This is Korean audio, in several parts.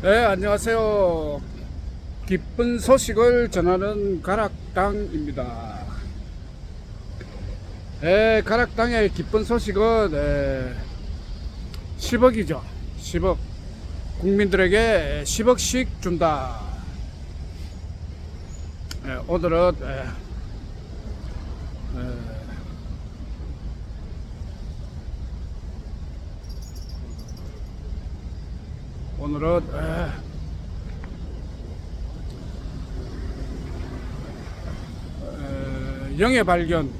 네, 안녕하세요. 기쁜 소식을 전하는 가락당입니다. 네, 가락당의 기쁜 소식은 10억이죠. 10억. 국민들에게 10억씩 준다. 오늘은 오늘은 영의 발견,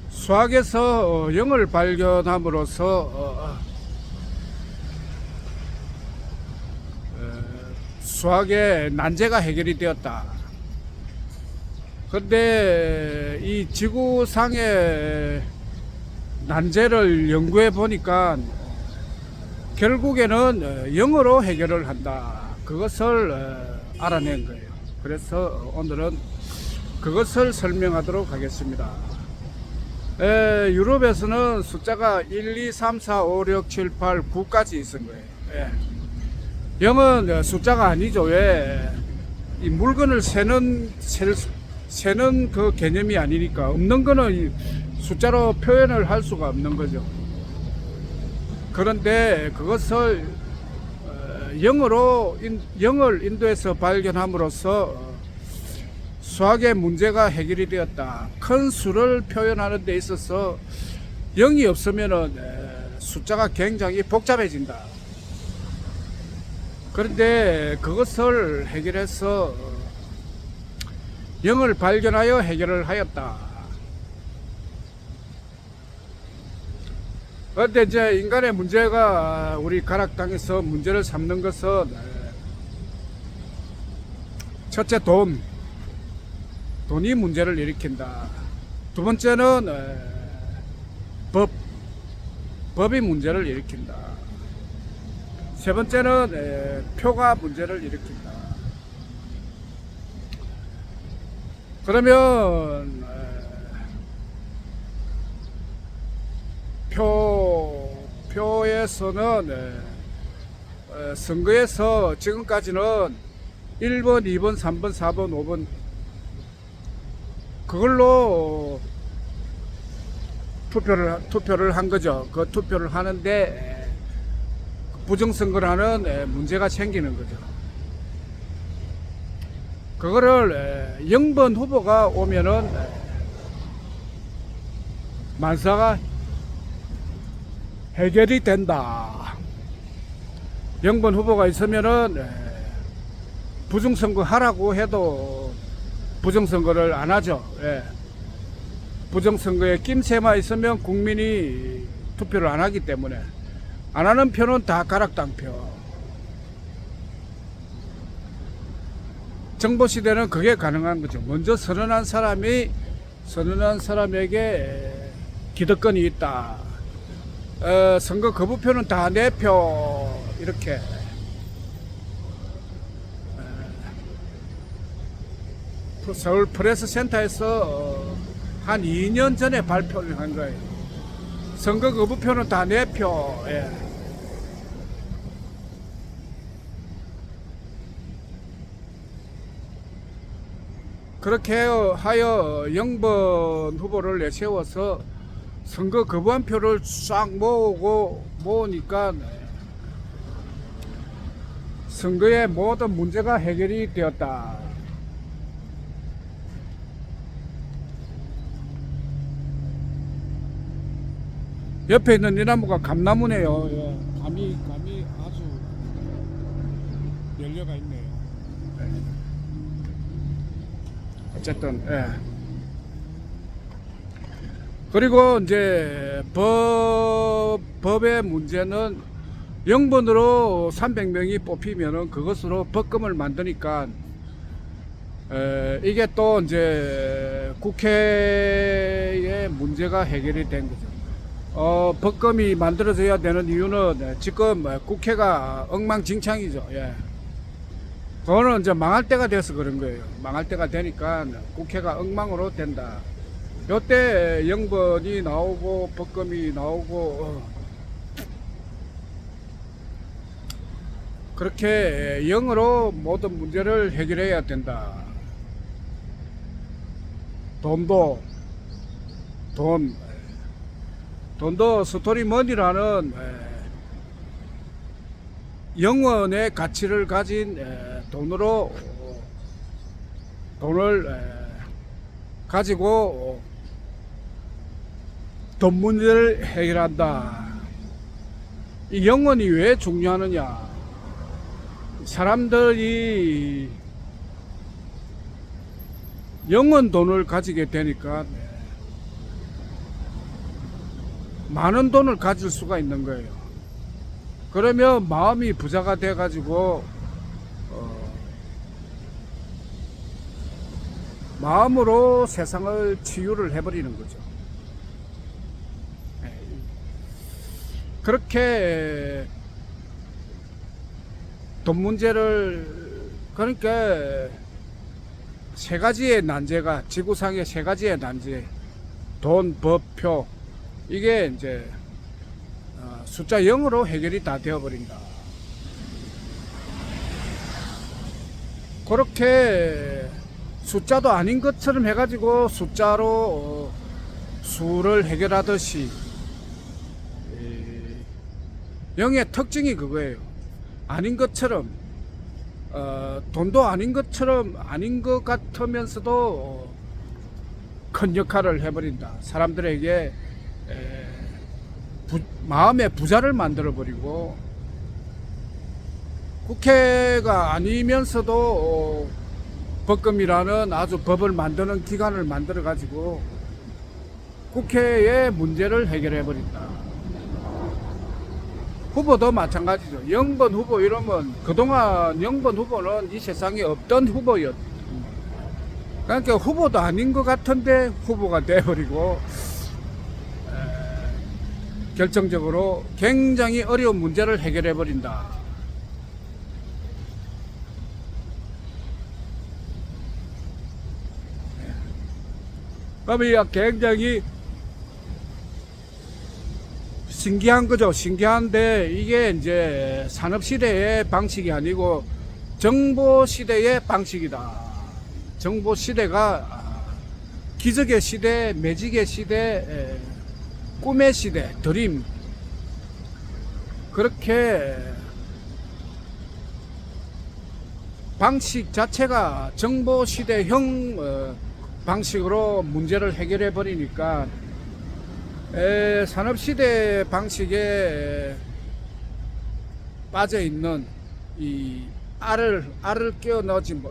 수학에서 영을 발견함으로써 수학의 난제가 해결이 되었다. 그런데 이 지구상의 난제를 연구해 보니까 결국에는 영어로 해결을 한다. 그것을 알아낸 거예요. 그래서 오늘은 그것을 설명하도록 하겠습니다. 유럽에서는 숫자가 1, 2, 3, 4, 5, 6, 7, 8, 9까지 있은 거예요. 영은 숫자가 아니죠. 왜? 이 물건을 세는 그 개념이 아니니까, 없는 거는 숫자로 표현을 할 수가 없는 거죠. 그런데 그것을 영을 인도에서 발견함으로써 수학의 문제가 해결이 되었다. 큰 수를 표현하는 데 있어서 0이 없으면 숫자가 굉장히 복잡해진다. 그런데 그것을 해결해서 0을 발견하여 해결을 하였다. 그런데 이제 인간의 문제가, 우리 가락당에서 문제를 삼는 것은 첫째 돈이 문제를 일으킨다. 두 번째는 법이 문제를 일으킨다. 세 번째는 표가 문제를 일으킨다. 그러면 표에서는 선거에서 지금까지는 1번, 2번, 3번, 4번, 5번 그걸로 투표를 한 거죠. 그 투표를 하는데 부정선거라는 문제가 생기는 거죠. 그거를 0번 후보가 오면은 만사가 해결이 된다. 0번 후보가 있으면은 부정선거 하라고 해도 부정선거를 안 하죠. 부정선거에 낌새만 있으면 국민이 투표를 안 하기 때문에, 안 하는 표는 다 가락당표. 정보시대는 그게 가능한 거죠. 먼저 선언한 사람에게 기득권이 있다. 선거 거부표는 다 내 표. 이렇게. 서울 프레스 센터에서 한 2년 전에 발표를 한 거예요. 선거 거부표는 다 내 표. 그렇게 하여 0번 후보를 내세워서 선거 거부한 표를 싹 모으니까 선거의 모든 문제가 해결이 되었다. 옆에 있는 이 나무가 감나무네요. 감이 아주 열려가 있네요. 어쨌든 그리고 이제 법의 문제는 0번으로 300명이 뽑히면은 그것으로 법금을 만드니까 이게 또 이제 국회의 문제가 해결이 된 거죠. 법금이 만들어져야 되는 이유는 지금 국회가 엉망진창이죠. 그거는 이제 망할 때가 돼서 그런 거예요. 망할 때가 되니까 국회가 엉망으로 된다. 요때 0번이 나오고 법금이 나오고 그렇게 영어로 모든 문제를 해결해야 된다. 돈도 스토리머니라는 영원의 가치를 가진 돈을 가지고 돈 문제를 해결한다. 이 영원이 왜 중요하느냐? 사람들이 영원 돈을 가지게 되니까 많은 돈을 가질 수가 있는 거예요. 그러면 마음이 부자가 돼 가지고 마음으로 세상을 치유를 해버리는 거죠. 그렇게 돈 문제를, 그러니까 세 가지의 난제가, 지구상의 세 가지의 난제, 돈, 법, 표, 이게 이제 숫자 0으로 해결이 다 되어버린다. 그렇게 숫자도 아닌 것처럼 해가지고 숫자로 수를 해결하듯이, 영의 특징이 그거예요. 아닌 것처럼, 돈도 아닌 것처럼, 아닌 것 같으면서도 큰 역할을 해버린다. 사람들에게 마음의 부자를 만들어버리고, 국회가 아니면서도 법금이라는 아주 법을 만드는 기관을 만들어 가지고 국회의 문제를 해결해 버린다. 후보도 마찬가지죠. 0번 후보 이러면, 그동안 0번 후보는 이 세상에 없던 후보였다. 그러니까 후보도 아닌 것 같은데 후보가 돼버리고, 결정적으로 굉장히 어려운 문제를 해결해 버린다. 그러면 굉장히 신기한 거죠. 신기한데, 이게 이제 산업시대의 방식이 아니고 정보시대의 방식이다. 정보시대가 기적의 시대, 매직의 시대, 꿈의 시대, 드림. 그렇게 방식 자체가 정보시대형 방식으로 문제를 해결해 버리니까, 산업시대 방식에 빠져있는 이 알을 깨어 넣지,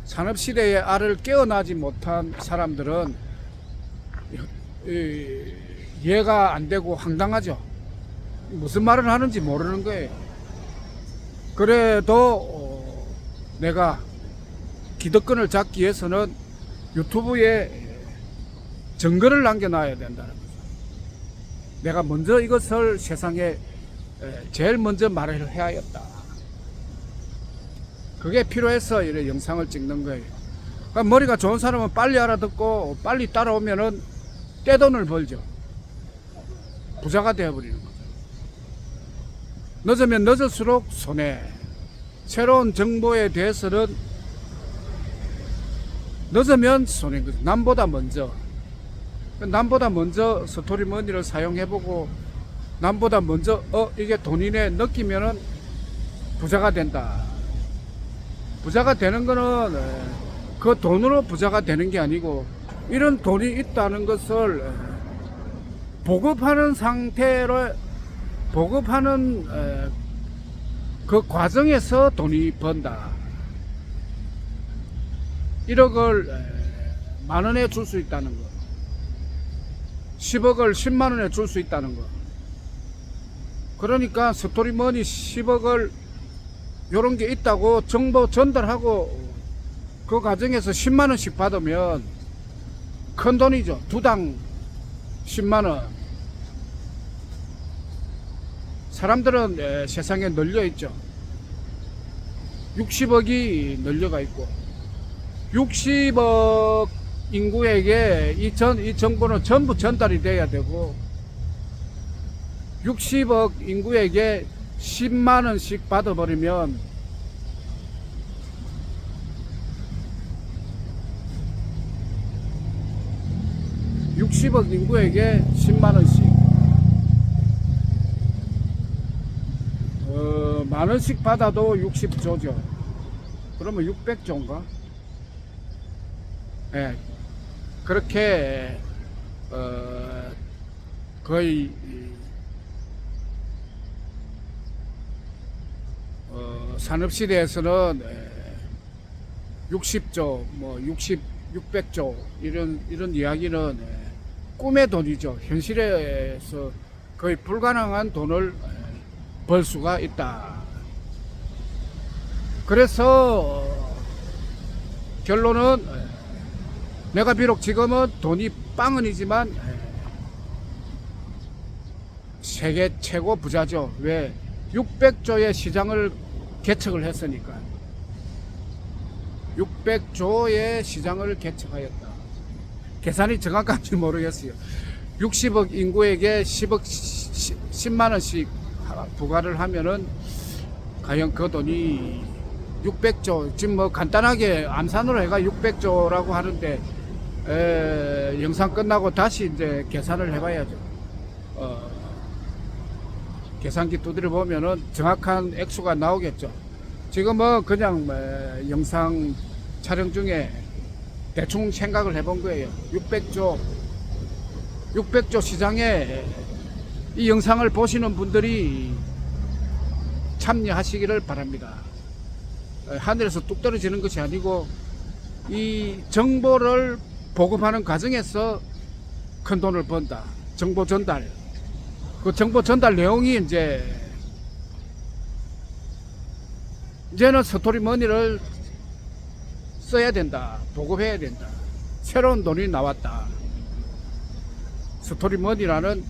산업시대의 알을 깨어나지 못한 사람들은 이해가 안 되고 황당하죠. 무슨 말을 하는지 모르는 거예요. 그래도 내가 기득권을 잡기 위해서는 유튜브에 증거를 남겨놔야 된다는 거죠. 내가 먼저 이것을 세상에 제일 먼저 말을 해야 했다. 그게 필요해서 이런 영상을 찍는 거예요. 그러니까 머리가 좋은 사람은 빨리 알아듣고 빨리 따라오면은 떼돈을 벌죠. 부자가 되어버리는 거죠. 늦으면 늦을수록 손해. 새로운 정보에 대해서는 늦으면 손해인 거죠. 남보다 먼저 스토리머니를 사용해보고, 남보다 먼저 이게 돈이네 느끼면은 부자가 된다. 부자가 되는 거는 그 돈으로 부자가 되는 게 아니고, 이런 돈이 있다는 것을 보급하는 상태로, 보급하는 그 과정에서 돈이 번다. 1억을 만원에 줄 수 있다는 거, 10억을 10만원에 줄 수 있다는 거. 그러니까 스토리머니 10억을 요런 게 있다고 정보 전달하고 그 과정에서 10만원씩 받으면 큰 돈이죠. 두당 10만원. 사람들은 세상에 널려 있죠. 60억이 널려가 있고, 60억 인구에게 이 정보는 전부 전달이 돼야 되고, 60억 인구에게 10만 원씩 받아버리면 60억 인구에게 10만 원씩 만 원씩 받아도 60조죠. 그러면 600조인가? 예. 그렇게 거의 산업시대에서는 60조, 뭐 600조 이런 이야기는 꿈의 돈이죠. 현실에서 거의 불가능한 돈을 벌 수가 있다. 그래서 결론은 내가 비록 지금은 돈이 빵원이지만 세계 최고 부자죠. 왜? 600조의 시장을 개척을 했으니까. 600조의 시장을 개척하였다. 계산이 정확한지 모르겠어요. 60억 인구에게 10만 원씩 부과를 하면은 과연 그 돈이 600조, 지금 뭐 간단하게 암산으로 해가 600조라고 하는데 영상 끝나고 다시 이제 계산을 해봐야죠. 계산기 두드려 보면은 정확한 액수가 나오겠죠. 지금은 그냥 영상 촬영 중에 대충 생각을 해본 거예요. 600조 시장에 이 영상을 보시는 분들이 참여하시기를 바랍니다. 하늘에서 뚝 떨어지는 것이 아니고 이 정보를 보급하는 과정에서 큰 돈을 번다. 정보 전달. 그 정보 전달 내용이 이제는 스토리머니를 써야 된다. 보급해야 된다. 새로운 돈이 나왔다. 스토리머니라는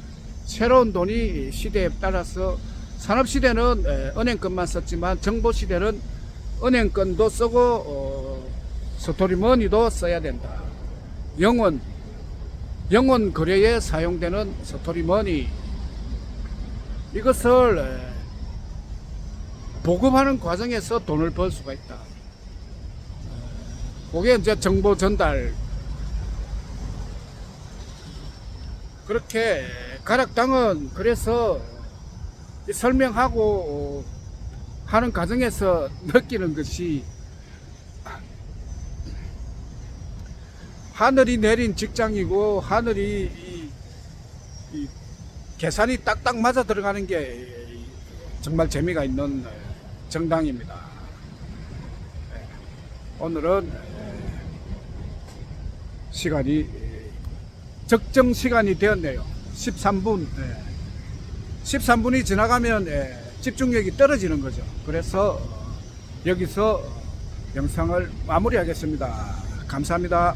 새로운 돈이 시대에 따라서 산업시대는 은행권만 썼지만 정보시대는 은행권도 쓰고 스토리머니도 써야 된다. 영원 거래에 사용되는 스토리머니, 이것을 보급하는 과정에서 돈을 벌 수가 있다. 그게 이제 정보 전달. 그렇게 가락당은 그래서 설명하고 하는 과정에서 느끼는 것이, 하늘이 내린 직장이고 하늘이 이 계산이 딱딱 맞아 들어가는 게 정말 재미가 있는 정당입니다. 오늘은 시간이 적정 시간이 되었네요. 13분. 13분이 지나가면 집중력이 떨어지는 거죠. 그래서 여기서 영상을 마무리하겠습니다. 감사합니다.